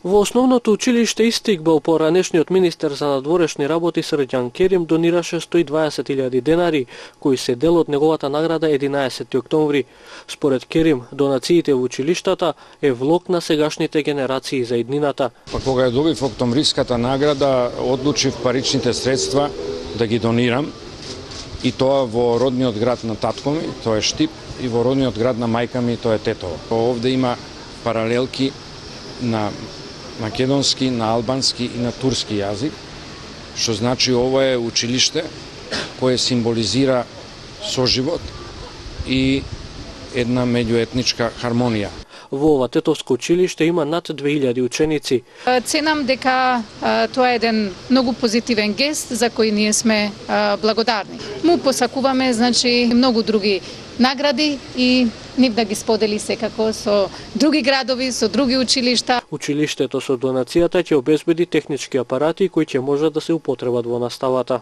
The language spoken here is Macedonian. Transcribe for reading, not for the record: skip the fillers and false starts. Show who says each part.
Speaker 1: Во основното училиште Истикбал поранешниот министер за надворешни работи Срđan Керим донираше 120.000 денари, кои се дел од неговата награда 11 октомври. Според Керим, донациите во училиштата е влог на сегашните генерации за иднината.
Speaker 2: Кога ја добив октомвриската награда, одлучив паричните средства да ги донирам, и тоа во родниот град на татко ми, тоа е Штип, и во родниот град на мајка ми, тоа е Тетово. Овде има паралелки на македонски, на албански и на турски јазик, што значи ова е училиште кое символизира соживот и една меѓуетничка хармонија.
Speaker 1: Во ова тетовско училиште има над 2000 ученици.
Speaker 3: Ценам дека тоа е еден многу позитивен гест за кој ние сме благодарни. Му посакуваме многу други награди и нив да ги сподели секако со други градови, со други училишта.
Speaker 1: Училиштето со донацијата ќе обезбеди технички апарати кои ќе можат да се употребат во наставата.